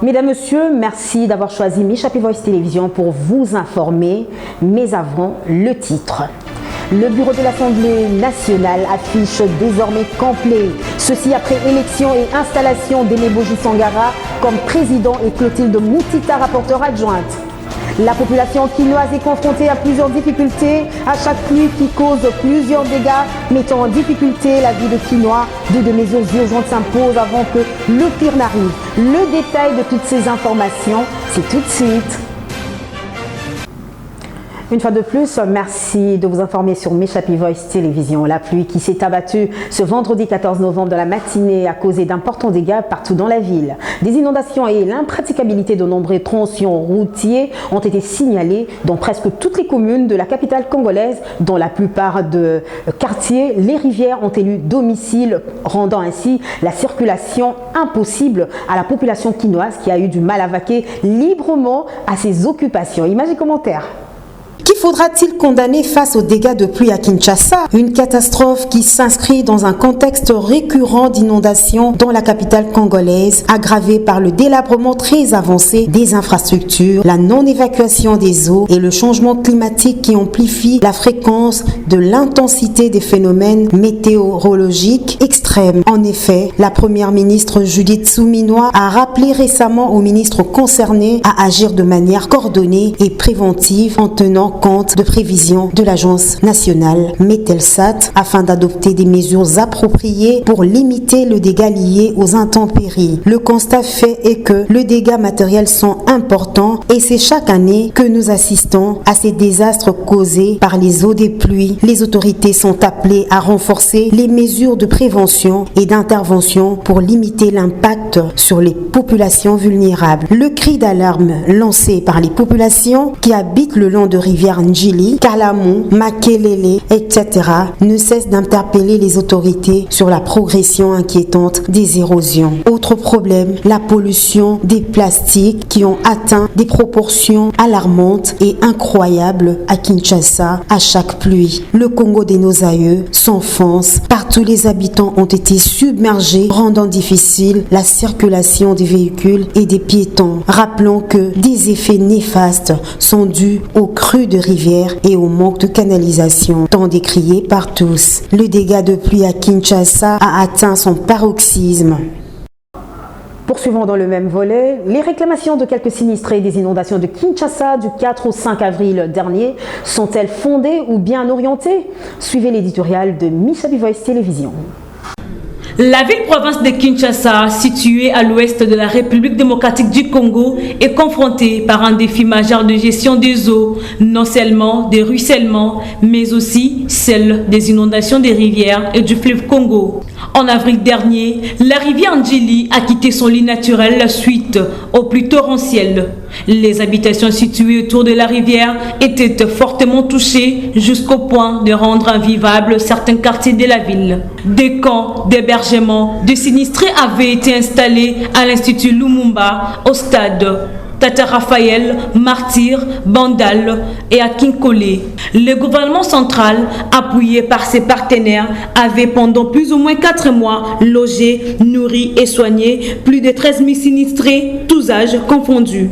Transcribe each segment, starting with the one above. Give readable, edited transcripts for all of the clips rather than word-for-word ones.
Mesdames, Messieurs, merci d'avoir choisi Michapi Voice Télévision pour vous informer, mais avant le titre. Le bureau de l'Assemblée nationale affiche désormais complet. Ceci après élection et installation d'Eneboji Sangara comme président et Clotilde Moutita, rapporteure adjointe. La population quinoise est confrontée à plusieurs difficultés, à chaque pluie qui cause plusieurs dégâts, mettant en difficulté la vie de Quinois. Deux mesures urgentes s'imposent avant que le pire n'arrive. Le détail de toutes ces informations, c'est tout de suite. Une fois de plus, merci de vous informer sur Michapi Voice Télévision. La pluie qui s'est abattue ce vendredi 14 novembre dans la matinée a causé d'importants dégâts partout dans la ville. Des inondations et l'impraticabilité de nombreux tronçons routiers ont été signalés dans presque toutes les communes de la capitale congolaise. Dans la plupart de quartiers, les rivières ont élu domicile, rendant ainsi la circulation impossible à la population quinoise qui a eu du mal à vaquer librement à ses occupations. Images et commentaires. Qui faudra-t-il condamner face aux dégâts de pluie à Kinshasa? Une catastrophe qui s'inscrit dans un contexte récurrent d'inondations dans la capitale congolaise, aggravée par le délabrement très avancé des infrastructures, la non-évacuation des eaux et le changement climatique qui amplifie la fréquence de l'intensité des phénomènes météorologiques extrêmes. En effet, la première ministre Judith Suminwa a rappelé récemment aux ministres concernés à agir de manière coordonnée et préventive en tenant compte de prévisions de l'Agence nationale Metelsat afin d'adopter des mesures appropriées pour limiter le dégât lié aux intempéries. Le constat fait est que les dégâts matériels sont importants et c'est chaque année que nous assistons à ces désastres causés par les eaux des pluies. Les autorités sont appelées à renforcer les mesures de prévention et d'intervention pour limiter l'impact sur les populations vulnérables. Le cri d'alarme lancé par les populations qui habitent le long de rivières Njili, Kalamon, Makelele, etc. ne cesse d'interpeller les autorités sur la progression inquiétante des érosions. Autre problème, la pollution des plastiques qui ont atteint des proportions alarmantes et incroyables à Kinshasa à chaque pluie. Le Congo de nos aïeux s'enfonce. Partout les habitants ont été submergés, rendant difficile la circulation des véhicules et des piétons. Rappelons que des effets néfastes sont dus aux crues de rivières et au manque de canalisation, tant décrié par tous. Le dégât de pluie à Kinshasa a atteint son paroxysme. Poursuivons dans le même volet, les réclamations de quelques sinistrés des inondations de Kinshasa du 4 au 5 avril dernier sont-elles fondées ou bien orientées? Suivez l'éditorial de Michapi Voice Télévision. La ville-province de Kinshasa, située à l'ouest de la République démocratique du Congo, est confrontée par un défi majeur de gestion des eaux, non seulement des ruissellements, mais aussi celle des inondations des rivières et du fleuve Congo. En avril dernier, la rivière Njili a quitté son lit naturel suite aux pluies torrentielles. Les habitations situées autour de la rivière étaient fortement touchées jusqu'au point de rendre invivables certains quartiers de la ville. Des camps d'hébergement de sinistrés avaient été installés à l'Institut Lumumba, au stade Tata Raphaël, Martyr, Bandal et à Kinkole. Le gouvernement central, appuyé par ses partenaires, avait pendant plus ou moins 4 mois logé, nourri et soigné plus de 13 000 sinistrés, tous âges confondus.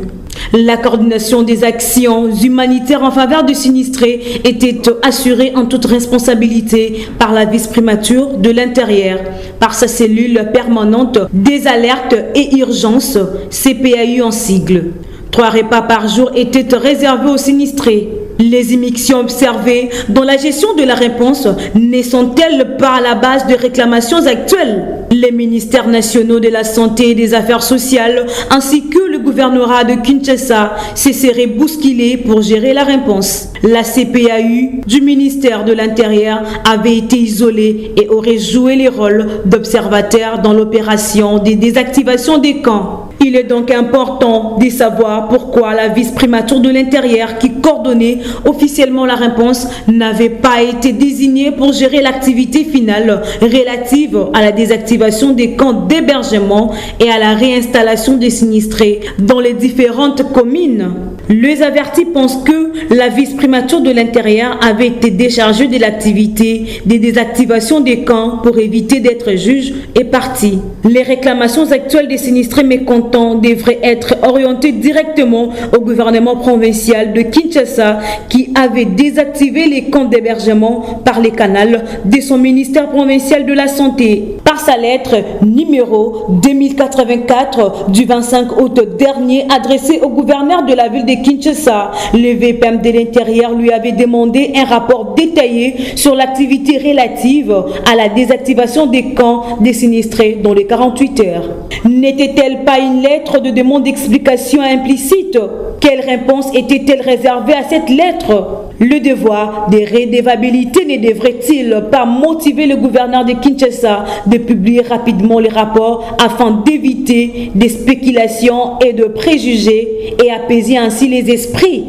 La coordination des actions humanitaires en faveur des sinistrés était assurée en toute responsabilité par la vice-primature de l'Intérieur, par sa cellule permanente des alertes et urgences, CPAU en sigle. 3 repas par jour étaient réservés aux sinistrés. Les émissions observées dans la gestion de la réponse ne sont-elles pas à la base de réclamations actuelles? Les ministères nationaux de la Santé et des Affaires sociales ainsi que le gouvernorat de Kinshasa se seraient bousculés pour gérer la réponse. La CPAU du ministère de l'Intérieur avait été isolée et aurait joué les rôles d'observateur dans l'opération des désactivations des camps. Il est donc important de savoir pourquoi la vice-primature de l'Intérieur qui coordonnait officiellement la réponse n'avait pas été désignée pour gérer l'activité finale relative à la désactivation des camps d'hébergement et à la réinstallation des sinistrés dans les différentes communes. Les avertis pensent que la vice-primature de l'Intérieur avait été déchargée de l'activité de désactivation des camps pour éviter d'être juge et partie. Les réclamations actuelles des sinistrés mécontents devraient être orientées directement au gouvernement provincial de Kinshasa qui avait désactivé les camps d'hébergement par les canaux de son ministère provincial de la Santé. Par sa lettre numéro 2084 du 25 août dernier adressée au gouverneur de la ville de Kinshasa, le VPM de l'Intérieur lui avait demandé un rapport détaillé sur l'activité relative à la désactivation des camps des sinistrés dans les 48 heures. N'était-elle pas une lettre de demande d'explication implicite? Quelle réponse était-elle réservée à cette lettre? Le devoir de redevabilité ne devrait-il pas motiver le gouverneur de Kinshasa de publier rapidement les rapports afin d'éviter des spéculations et de préjugés et apaiser ainsi les esprits?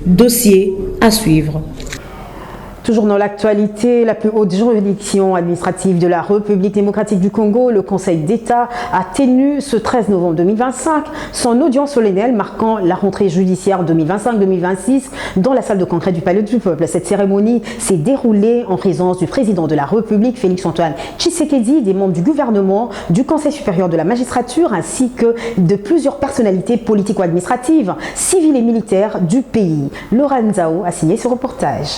Dossier à suivre. Toujours dans l'actualité, la plus haute juridiction administrative de la République démocratique du Congo, le Conseil d'État, a tenu ce 13 novembre 2025 son audience solennelle marquant la rentrée judiciaire 2025-2026 dans la salle de congrès du Palais du Peuple. Cette cérémonie s'est déroulée en présence du président de la République, Félix-Antoine Tshisekedi, des membres du gouvernement, du Conseil supérieur de la magistrature ainsi que de plusieurs personnalités politico-administratives, civiles et militaires du pays. Laura Nzao a signé ce reportage.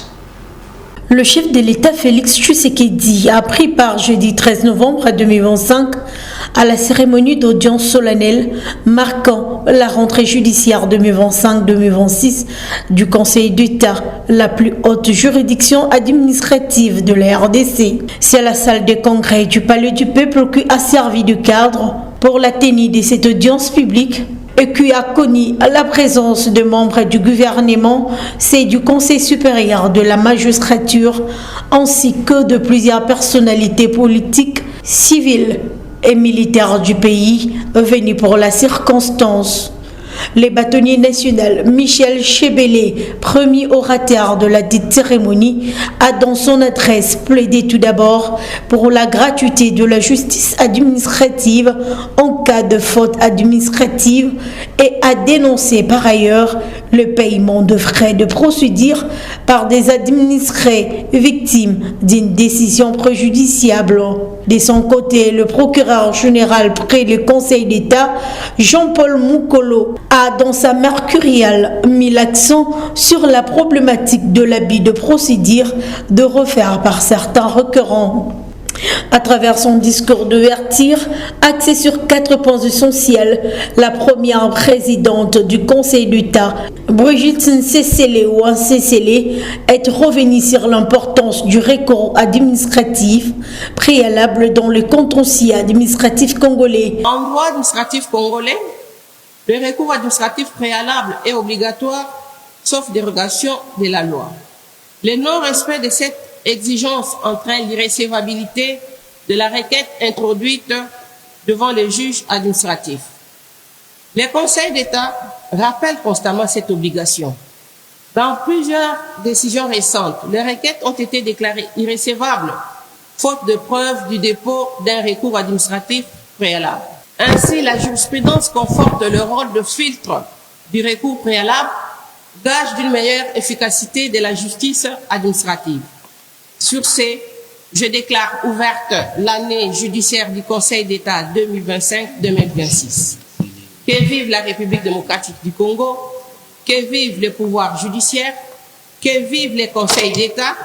Le chef de l'État Félix Tshisekedi a pris part jeudi 13 novembre 2025 à la cérémonie d'audience solennelle marquant la rentrée judiciaire 2025-2026 du Conseil d'État, la plus haute juridiction administrative de la RDC. C'est la salle de congrès du Palais du Peuple qui a servi de cadre pour la tenue de cette audience publique et qui a connu la présence de membres du gouvernement, c'est du Conseil supérieur de la magistrature, ainsi que de plusieurs personnalités politiques, civiles et militaires du pays venus pour la circonstance. Le bâtonnier national Michel Chebele, premier orateur de la dite cérémonie, a dans son adresse plaidé tout d'abord pour la gratuité de la justice administrative en cas de faute administrative et a dénoncé par ailleurs le paiement de frais de procédure par des administrés victimes d'une décision préjudiciable. De son côté, le procureur général près le Conseil d'État, Jean-Paul Moukolo, a dans sa mercuriale mis l'accent sur la problématique de l'abus de procédure de refaire par certains requérants. À travers son discours d'ouverture, axé sur 4 points essentiels, la première présidente du Conseil d'État, Brigitte Nsesele ou Nsesele, est revenue sur l'importance du recours administratif préalable dans le contentieux administratif congolais. En droit administratif congolais, le recours administratif préalable est obligatoire, sauf dérogation de la loi. Le non-respect de cette exigence entraîne l'irrécevabilité de la requête introduite devant les juges administratifs. Le Conseil d'État rappelle constamment cette obligation. Dans plusieurs décisions récentes, les requêtes ont été déclarées irrécevables, faute de preuve du dépôt d'un recours administratif préalable. Ainsi, la jurisprudence conforte le rôle de filtre du recours préalable, gage d'une meilleure efficacité de la justice administrative. Sur ce, je déclare ouverte l'année judiciaire du Conseil d'État 2025-2026. Que vive la République démocratique du Congo, que vive le pouvoir judiciaire, que vive les conseils d'État.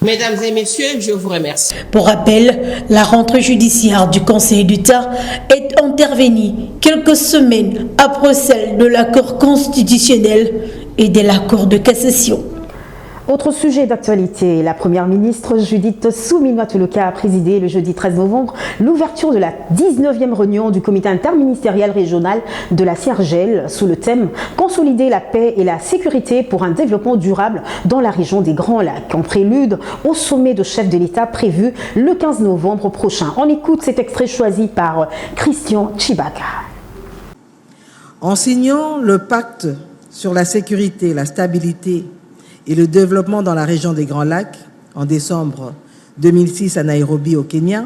Mesdames et messieurs, je vous remercie. Pour rappel, la rentrée judiciaire du Conseil d'État est intervenue quelques semaines après celle de la Cour constitutionnelle et de la Cour de cassation. Autre sujet d'actualité, la première ministre Judith Suminwa-Tuluka a présidé le jeudi 13 novembre l'ouverture de la 19e réunion du comité interministériel régional de la CIRGEL sous le thème « Consolider la paix et la sécurité pour un développement durable dans la région des Grands Lacs » en prélude au sommet de chefs de l'État prévu le 15 novembre prochain. On écoute cet extrait choisi par Christian Chibaka. En signant le pacte sur la sécurité, la stabilité et le développement dans la région des Grands Lacs en décembre 2006 à Nairobi au Kenya,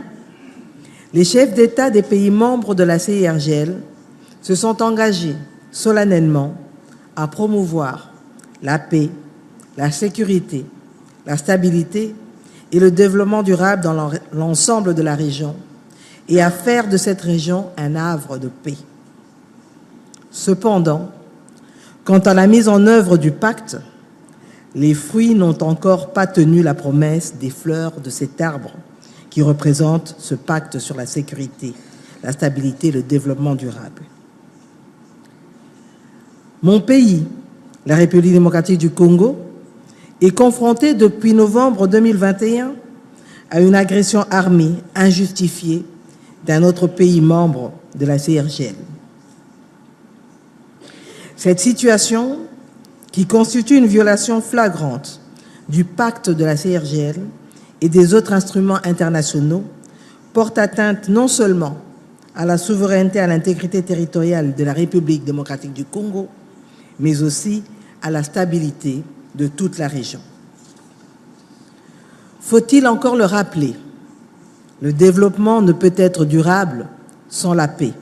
les chefs d'État des pays membres de la CIRGL se sont engagés solennellement à promouvoir la paix, la sécurité, la stabilité et le développement durable dans l'ensemble de la région et à faire de cette région un havre de paix. Cependant, quant à la mise en œuvre du pacte, les fruits n'ont encore pas tenu la promesse des fleurs de cet arbre qui représente ce pacte sur la sécurité, la stabilité et le développement durable. Mon pays, la République démocratique du Congo, est confronté depuis novembre 2021 à une agression armée injustifiée d'un autre pays membre de la CIRGL. Cette situation, qui constitue une violation flagrante du pacte de la CIRGL et des autres instruments internationaux, porte atteinte non seulement à la souveraineté et à l'intégrité territoriale de la République démocratique du Congo, mais aussi à la stabilité de toute la région. Faut-il encore le rappeler? Le développement ne peut être durable sans la paix,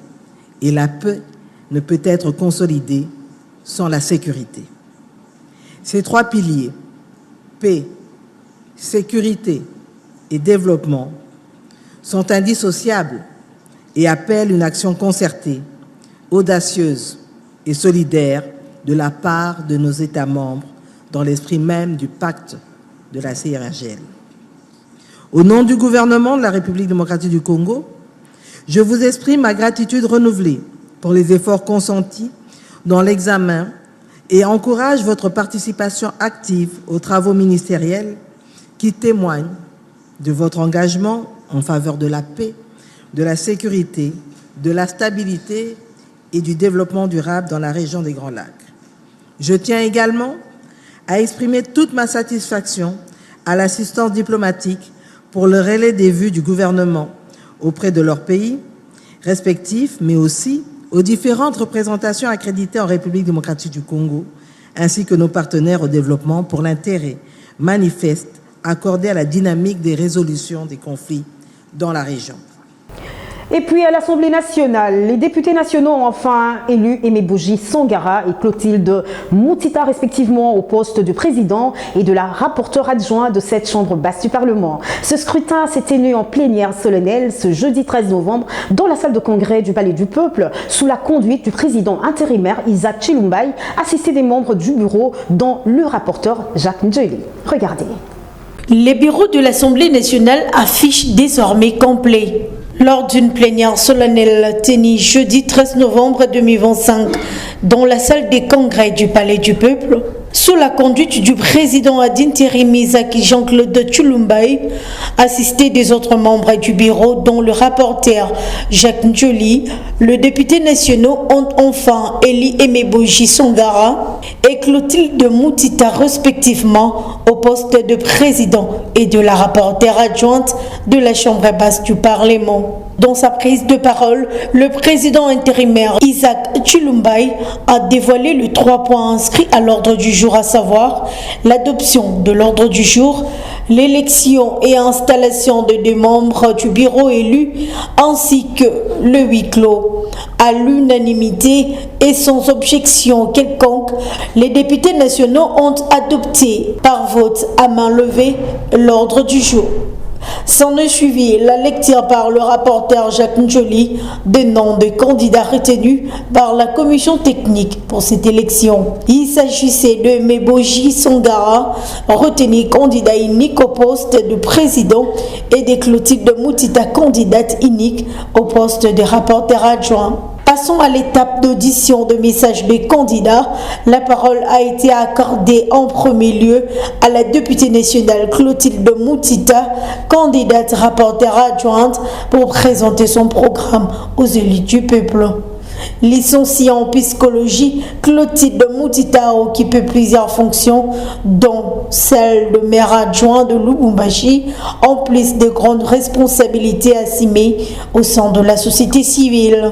et la paix ne peut être consolidée sans la sécurité. Ces trois piliers, paix, sécurité et développement, sont indissociables et appellent une action concertée, audacieuse et solidaire de la part de nos États membres dans l'esprit même du pacte de la CIRGL. Au nom du gouvernement de la République démocratique du Congo, je vous exprime ma gratitude renouvelée pour les efforts consentis dans l'examen et encourage votre participation active aux travaux ministériels qui témoignent de votre engagement en faveur de la paix, de la sécurité, de la stabilité et du développement durable dans la région des Grands Lacs. Je tiens également à exprimer toute ma satisfaction à l'assistance diplomatique pour le relais des vues du gouvernement auprès de leurs pays respectifs, mais aussi aux différentes représentations accréditées en République démocratique du Congo, ainsi que nos partenaires au développement pour l'intérêt manifeste accordé à la dynamique des résolutions des conflits dans la région. Et puis à l'Assemblée nationale, les députés nationaux ont enfin élu Aimé Boji Songara et Clotilde Moutita respectivement au poste du président et de la rapporteure adjointe de cette chambre basse du Parlement. Ce scrutin s'est tenu en plénière solennelle ce jeudi 13 novembre dans la salle de congrès du Palais du Peuple sous la conduite du président intérimaire Isaac Chilumbai, assisté des membres du bureau dont le rapporteur Jacques Ndjeli. Regardez. Les bureaux de l'Assemblée nationale affichent désormais complet. Lors d'une plénière solennelle tenue jeudi 13 novembre 2025 dans la salle des congrès du Palais du Peuple, sous la conduite du président d'intérim Isaac Jean-Claude Chilumbai, assisté des autres membres du bureau dont le rapporteur Jacques Ndjoli, les députés nationaux ont enfin élu Aimé Boji Songara et Clotilde Moutita respectivement au poste de président et de la rapporteure adjointe de la Chambre basse du Parlement. Dans sa prise de parole, le président intérimaire Isaac Chilumbai a dévoilé les 3 points inscrits à l'ordre du jour, à savoir l'adoption de l'ordre du jour, l'élection et installation de 2 membres du bureau élus, ainsi que le huis clos. À l'unanimité et sans objection quelconque, les députés nationaux ont adopté par vote à main levée l'ordre du jour. S'en est suivi la lecture par le rapporteur Jacques Ndjoli des noms des candidats retenus par la commission technique pour cette élection. Il s'agissait de Aimé Boji Songara, retenu candidat unique au poste de président, et de Clotilde Moutita, candidate unique au poste de rapporteur adjoint. Passons à l'étape d'audition de messages des candidats. La parole a été accordée en premier lieu à la députée nationale Clotilde Moutita, candidate rapporteure adjointe, pour présenter son programme aux élus du peuple. Licenciée en psychologie, Clotilde Moutita a occupé plusieurs fonctions, dont celle de maire adjoint de Lubumbashi, en plus de grandes responsabilités assumées au sein de la société civile.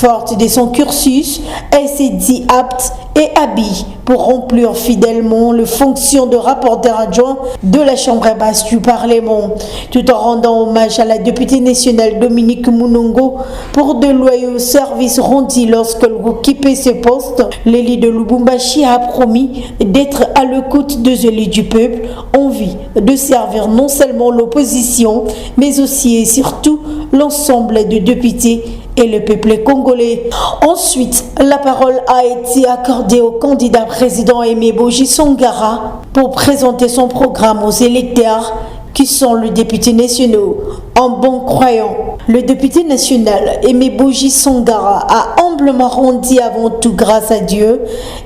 Forte de son cursus, elle s'est dit apte et habile pour remplir fidèlement les fonctions de rapporteur adjoint de la Chambre basse du Parlement, tout en rendant hommage à la députée nationale Dominique Munongo pour de loyaux services rendus lorsqu'elle occupait ce poste. L'élu de Lubumbashi a promis d'être à l'écoute des élus du peuple, en vue de servir non seulement l'opposition, mais aussi et surtout l'ensemble des députés et le peuple congolais. Ensuite, la parole a été accordée au candidat président Aimé Boji Songara pour présenter son programme aux électeurs qui sont les députés nationaux. En bon croyant, le député national Aimé Boji Songara a humblement rendu avant tout grâce à Dieu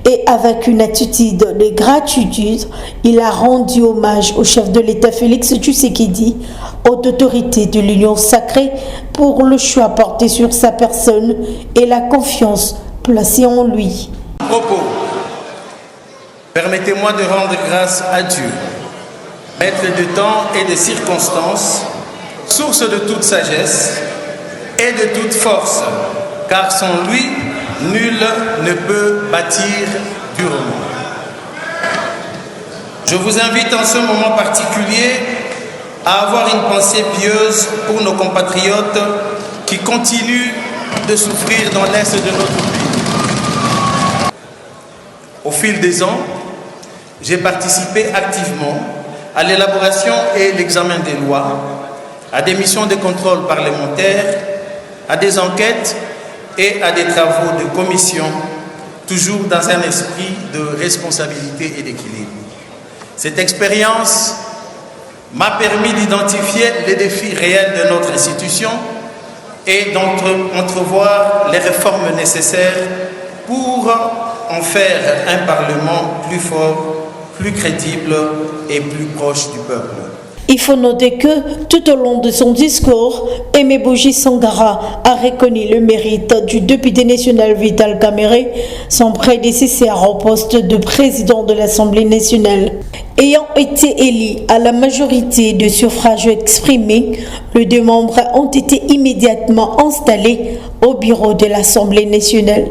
et avec une attitude de gratitude, il a rendu hommage au chef de l'État Félix Tshisekedi, haute autorité de l'Union sacrée, pour le choix porté sur sa personne et la confiance placée en lui. Propos. Permettez-moi de rendre grâce à Dieu, maître de temps et de circonstances, source de toute sagesse et de toute force, car sans lui, nul ne peut bâtir durement. Je vous invite en ce moment particulier à avoir une pensée pieuse pour nos compatriotes qui continuent de souffrir dans l'est de notre pays. Au fil des ans, j'ai participé activement à l'élaboration et l'examen des lois, à des missions de contrôle parlementaire, à des enquêtes et à des travaux de commission, toujours dans un esprit de responsabilité et d'équilibre. Cette expérience m'a permis d'identifier les défis réels de notre institution et d'entrevoir les réformes nécessaires pour en faire un Parlement plus fort, plus crédible et plus proche du peuple. Il faut noter que, tout au long de son discours, Aimé Boji Songara a reconnu le mérite du député national Vital Kamerhe, son prédécesseur au poste de président de l'Assemblée nationale. Ayant été élu à la majorité de suffrages exprimés, les deux membres ont été immédiatement installés au bureau de l'Assemblée nationale.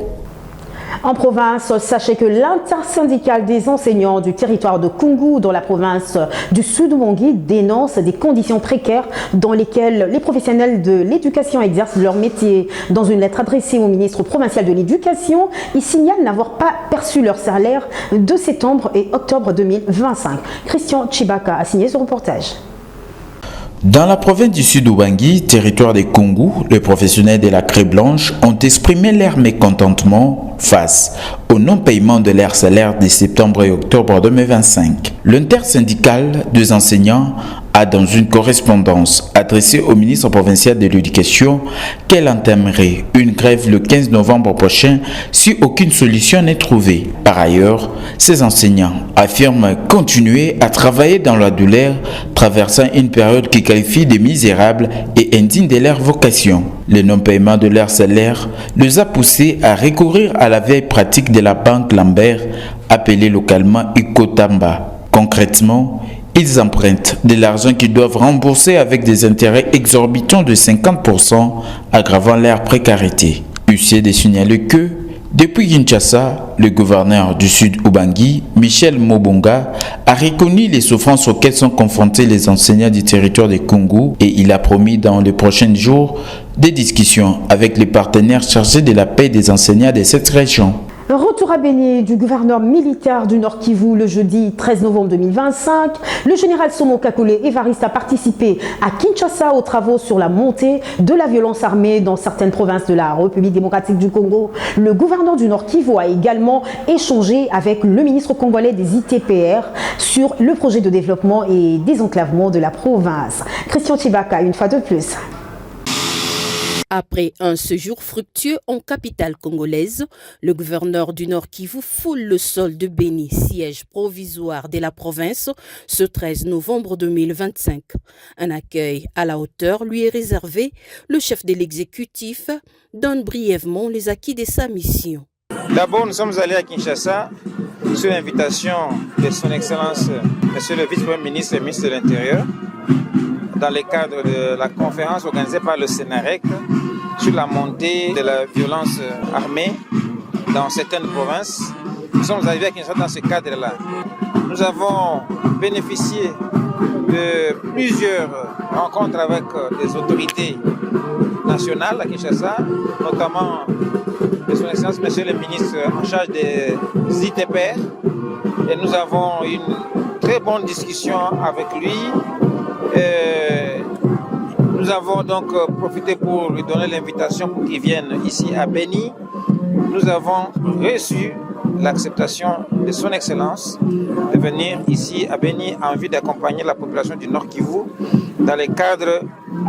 En province, sachez que l'intersyndicale des enseignants du territoire de Kungu dans la province du Sud-Ouangui dénonce des conditions précaires dans lesquelles les professionnels de l'éducation exercent leur métier. Dans une lettre adressée au ministre provincial de l'Éducation, ils signalent n'avoir pas perçu leur salaire de septembre et octobre 2025. Christian Chibaka a signé ce reportage. Dans la province du Sud-Ouangui, territoire des Kungu, les professionnels de la Craie Blanche ont exprimé leur mécontentement face au non-paiement de leur salaire de septembre et octobre 2025. L'intersyndicale des enseignants a, dans une correspondance adressée au ministre provincial de l'Éducation, qu'elle entamerait une grève le 15 novembre prochain si aucune solution n'est trouvée. Par ailleurs, ces enseignants affirment continuer à travailler dans la douleur, traversant une période qui qualifie de misérable et indigne de leur vocation. Le non-paiement de leur salaire les a poussés à recourir à la vieille pratique de la banque Lambert, appelée localement Ikotamba. Concrètement, ils empruntent de l'argent qu'ils doivent rembourser avec des intérêts exorbitants de 50%, aggravant leur précarité. Utile de signaler que, depuis Kinshasa, le gouverneur du Sud-Ouangui, Michel Mobonga, a reconnu les souffrances auxquelles sont confrontés les enseignants du territoire de Kungu et il a promis dans les prochains jours des discussions avec les partenaires chargés de la paix des enseignants de cette région. Retour à Béni du gouverneur militaire du Nord Kivu le jeudi 13 novembre 2025. Le général Somo Kakule Évariste a participé à Kinshasa aux travaux sur la montée de la violence armée dans certaines provinces de la République démocratique du Congo. Le gouverneur du Nord Kivu a également échangé avec le ministre congolais des ITPR sur le projet de développement et désenclavement de la province. Christian Chibaka, une fois de plus. Après un séjour fructueux en capitale congolaise, le gouverneur du Nord Kivu foule le sol de Béni, siège provisoire de la province, ce 13 novembre 2025. Un accueil à la hauteur lui est réservé. Le chef de l'exécutif donne brièvement les acquis de sa mission. D'abord, nous sommes allés à Kinshasa sur l'invitation de son Excellence, Monsieur le Vice-Premier ministre et ministre de l'Intérieur, dans le cadre de la conférence organisée par le Sénarec sur la montée de la violence armée dans certaines provinces. Nous sommes arrivés à Kinshasa dans ce cadre-là. Nous avons bénéficié de plusieurs rencontres avec des autorités nationales à Kinshasa, notamment de son Excellence Monsieur le ministre en charge des ITPR. Et nous avons eu une très bonne discussion avec lui. Nous avons donc profité pour lui donner l'invitation pour qu'il vienne ici à Béni. Nous avons reçu l'acceptation de son Excellence de venir ici à Béni en vue d'accompagner la population du Nord Kivu dans le cadre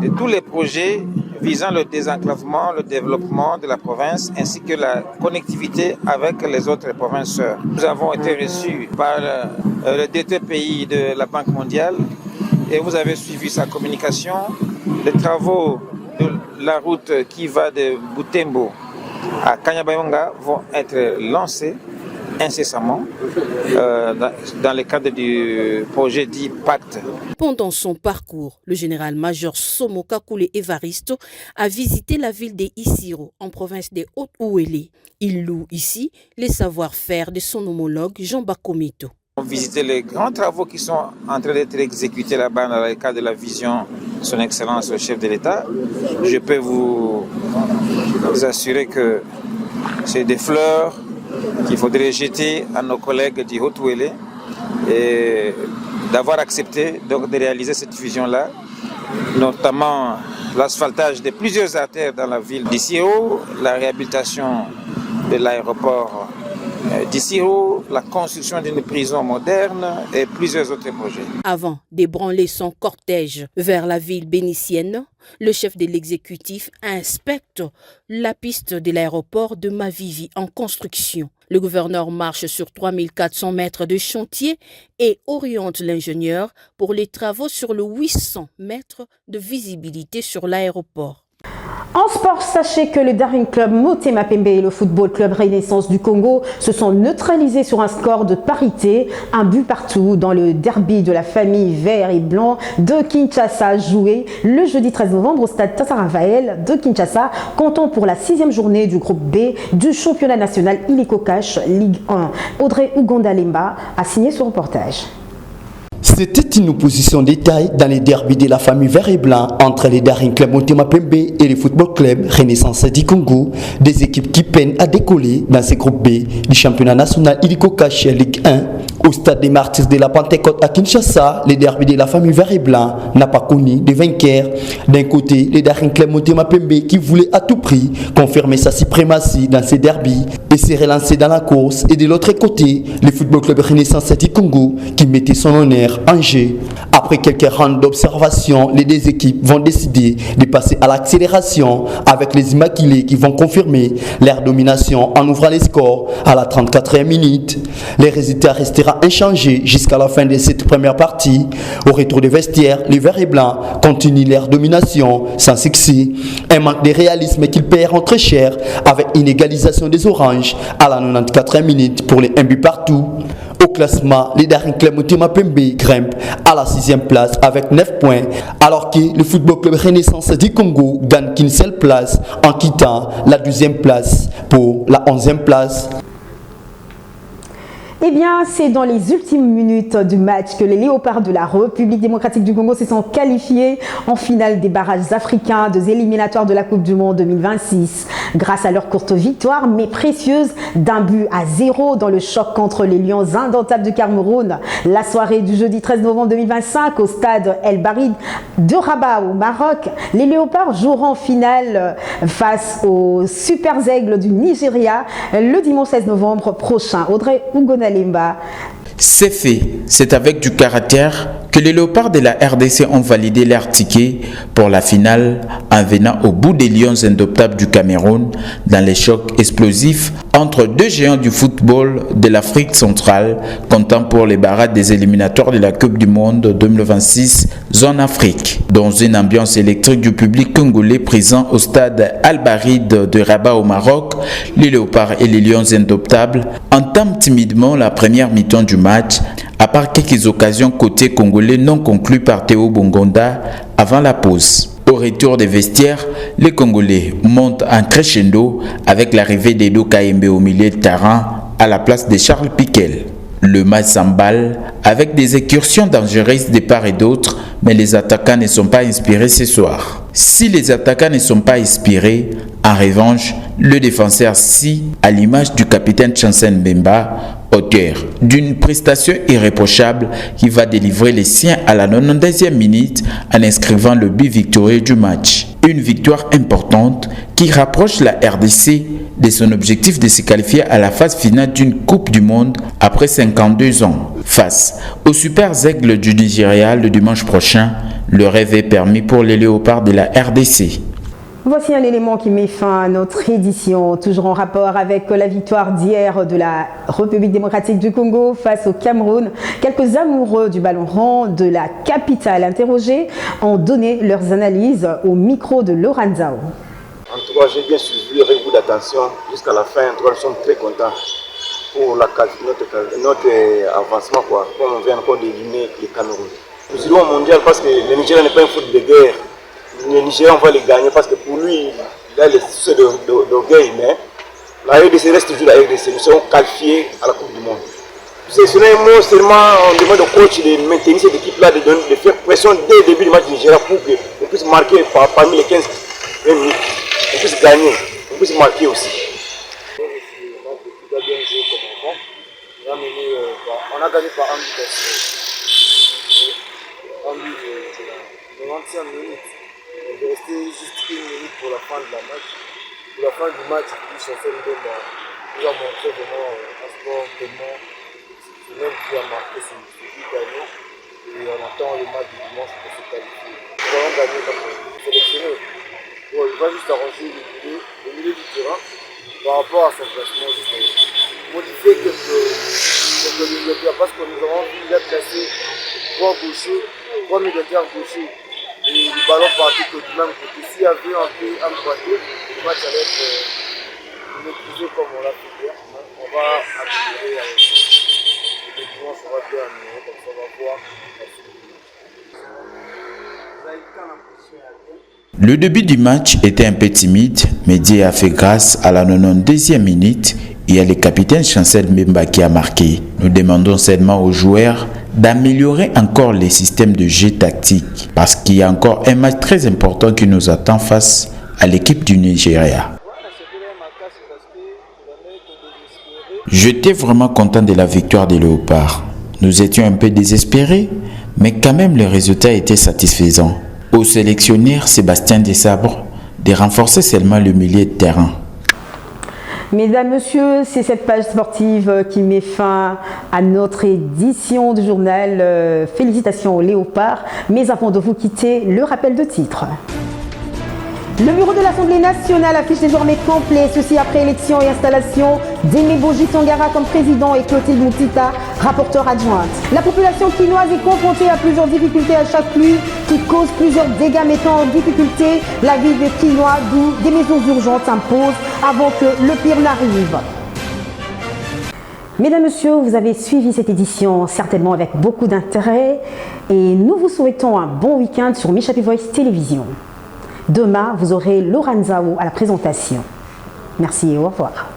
de tous les projets visant le désenclavement, le développement de la province ainsi que la connectivité avec les autres provinces sœurs. Nous avons été reçus par le DTPI de la Banque mondiale et vous avez suivi sa communication. Les travaux de la route qui va de Butembo à Kanyabayonga vont être lancés incessamment dans le cadre du projet dit Pacte. Pendant son parcours, le général-major Somoka Koulé Évariste a visité la ville de Isiro, en province des Hautes-Ouélé. Il loue ici les savoir-faire de son homologue Jean Bakomito. On a visité les grands travaux qui sont en train d'être exécutés là-bas dans le cadre de la vision de son Excellence le chef de l'État. Je peux vous assurer que c'est des fleurs qu'il faudrait jeter à nos collègues du Haut-Ouélé et d'avoir accepté donc de réaliser cette fusion-là, notamment l'asphaltage de plusieurs artères dans la ville d'Isiro, la réhabilitation de l'aéroport d'Isiro, la construction d'une prison moderne et plusieurs autres projets. Avant d'ébranler son cortège vers la ville bénitienne, le chef de l'exécutif inspecte la piste de l'aéroport de Mavivi en construction. Le gouverneur marche sur 3400 mètres de chantier et oriente l'ingénieur pour les travaux sur le 800 mètres de visibilité sur l'aéroport. En sport, sachez que le Daring Club Motema Pembe et le Football Club Renaissance du Congo se sont neutralisés sur un score de parité, un but partout dans le derby de la famille vert et blanc de Kinshasa, joué le jeudi 13 novembre au stade Tassaravaël de Kinshasa, comptant pour la 6e journée du groupe B du championnat national Illico Cash Ligue 1. Audrey Ugonda-Lemba a signé ce reportage. C'était une opposition de taille dans les derbys de la famille vert et blanc entre les Daring Club Motema Pembe et le Football Club Renaissance du Congo, des équipes qui peinent à décoller dans ce groupe B du championnat national Illico Cash Ligue 1. Au stade des Martyrs de la Pentecôte à Kinshasa, les derbys de la famille vert et blanc n'a pas connu de vainqueur. D'un côté, les Daring Club Motema Pembe qui voulait à tout prix confirmer sa suprématie dans ces derbys et se relancer dans la course, et de l'autre côté, le Football Club Renaissance du Congo qui mettait son honneur en jeu. Après quelques rounds d'observation, les deux équipes vont décider de passer à l'accélération avec les Immaculés qui vont confirmer leur domination en ouvrant les scores à la 34e minute. Les résultats restera inchangé jusqu'à la fin de cette première partie. Au retour des vestiaires, les verts et blancs continuent leur domination sans succès. Un manque de réalisme qu'ils paieront très cher avec une égalisation des oranges à la 94e minute pour les 1 but partout. Au classement, les Daring Club Motema Pembe grimpent à la 6e place avec 9 points, alors que le Football Club Renaissance du Congo gagne qu'une seule place en quittant la 12e place pour la 11e place. Eh bien, c'est dans les ultimes minutes du match que les Léopards de la République démocratique du Congo se sont qualifiés en finale des barrages africains des éliminatoires de la Coupe du Monde 2026. Grâce à leur courte victoire, mais précieuse, d'1-0 dans le choc contre les Lions indomptables du Cameroun. La soirée du jeudi 13 novembre 2025 au stade El Barid de Rabat au Maroc, les Léopards joueront en finale face aux Super Aigles du Nigeria le dimanche 16 novembre prochain. Audrey Ugonda-Lemba. C'est fait, c'est avec du caractère que les Léopards de la RDC ont validé leur ticket pour la finale en venant au bout des Lions indomptables du Cameroun dans les chocs explosifs entre deux géants du football de l'Afrique centrale, comptant pour les barrages des éliminatoires de la Coupe du Monde 2026 zone Afrique. Dans une ambiance électrique du public congolais présent au stade Al-Barid de Rabat au Maroc, les Léopards et les Lions indomptables entament timidement la première mi-temps du match, à part quelques occasions côté congolais non conclues par Théo Bongonda avant la pause. Au retour des vestiaires, les Congolais montent en crescendo avec l'arrivée d'Edo Kaembe au milieu de terrain à la place de Charles Piquel. Le match s'emballe avec des incursions dangereuses de part et d'autre, mais les attaquants ne sont pas inspirés ce soir. Si les attaquants ne sont pas inspirés, en revanche, le défenseur Si, à l'image du capitaine Chansen Mbemba, auteur d'une prestation irréprochable qui va délivrer les siens à la 92e minute en inscrivant le but victorieux du match. Une victoire importante qui rapproche la RDC de son objectif de se qualifier à la phase finale d'une Coupe du Monde après 52 ans. Face aux Super Aigles du Nigeria le dimanche prochain, le rêve est permis pour les Léopards de la RDC. Voici un élément qui met fin à notre édition, toujours en rapport avec la victoire d'hier de la République démocratique du Congo face au Cameroun. Quelques amoureux du ballon rond de la capitale interrogés ont donné leurs analyses au micro de Laurent Zao. En tout cas, j'ai bien suivi avec beaucoup d'attention jusqu'à la fin. En tout cas, nous sommes très contents pour notre avancement, quoi. Comme on vient encore d'éliminer le Cameroun. Nous irons au mondial parce que le Nigeria n'est pas un foot de guerre. Le Nigeria, on va les gagner parce que pour lui, il a les soucis d'orgueil, mais la RDC reste toujours la RDC. Nous serons qualifiés à la Coupe du Monde. Ce n'est un mot seulement, on demande au coach de maintenir cette équipe-là, de faire pression dès le début du match du Nigeria pour qu'on puisse marquer parmi les 15 minutes. On puisse gagner, on puisse marquer aussi. On a gagné par un but de 95 minutes. Il est resté juste une minute pour la fin de la match. Pour la fin du match, Chansen Mbemba nous a montré vraiment un sport tellement exceptionnel qui a marqué ce but gagné. Et on attend le match du dimanche pour se qualifier. Nous allons gagner comme sélectionneur. Bon, il va juste arranger le milieu du terrain par rapport à son placement. Modifier quelques militaires parce que nous avons vu il a placé 3 gauchers, 3 militaires gauchers. Et le ballon partait que du même côté. S'il y avait un peu un droitier, le match allait être maîtrisé comme on l'a fait hier. On va améliorer avec le dimanche, on va bien améliorer, comme ça on va voir la suite. Le début du match était un peu timide, mais Dieu a fait grâce à la 92e minute et à le capitaine Chansen Mbemba qui a marqué. Nous demandons seulement aux joueurs d'améliorer encore les systèmes de jeu tactique parce qu'il y a encore un match très important qui nous attend face à l'équipe du Nigeria. J'étais vraiment content de la victoire des Léopards. Nous étions un peu désespérés, mais quand même le résultat était satisfaisant. Au sélectionneur Sébastien Desabre de renforcer seulement le milieu de terrain. Mesdames, Messieurs, c'est cette page sportive qui met fin à notre édition du journal. Félicitations aux Léopards. Mais avant de vous quitter, le rappel de titre. Le bureau de l'Assemblée nationale affiche désormais complet, ceci après élection et installation d'Aimé Boji Tangara comme président et Clotilde Moutita, rapporteur adjointe. La population quinoise est confrontée à plusieurs difficultés à chaque pluie qui cause plusieurs dégâts mettant en difficulté la vie des Quinois, d'où des mesures urgentes s'imposent avant que le pire n'arrive. Mesdames, Messieurs, vous avez suivi cette édition certainement avec beaucoup d'intérêt et nous vous souhaitons un bon week-end sur Michapi Voice Télévision. Demain, vous aurez Laurent Zao à la présentation. Merci et au revoir.